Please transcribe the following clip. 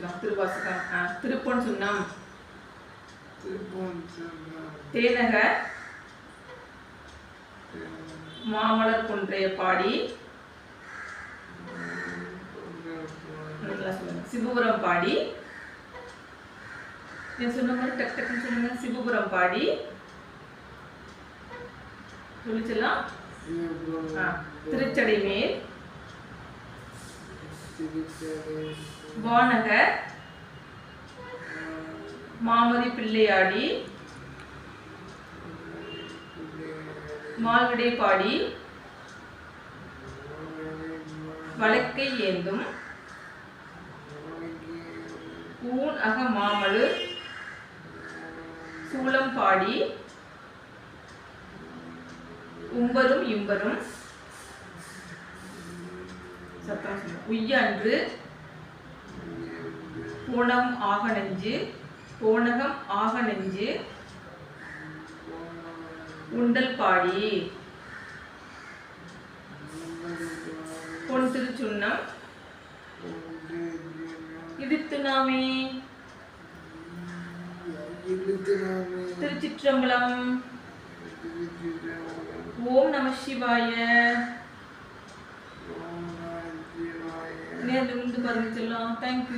சுண்ணம் திருவாசகம் திருப்பொன் சுண்ணம் தேனக மாமலர் குன்றைய பாடி சிவபுரம் பாடி சொன்ன மாதிரி டக் டக்குன்னு சொல்லுங்க சிவபுரம் பாடி சொல்லிச்சலாம் திருச்சடை மேல் வானகர் மாமதி பிள்ளையாடி மால்விடை பாடி வழக்கை ஏந்தும் ஊன் அக மாமழு சூளம் பாடி உம்பரும் இம்பரும் சத்தம் உய்ய அன்று போனகம் ஆக நெஞ்சு உண்டல் பாடி பொன் திருச்சுண்ணம் இடித்துனாமே திருச்சிற்றம்பலம். ஓம் நம சிவாய. நேர்ல இருந்து பாருங்க செல்லம். தேங்க்யூ.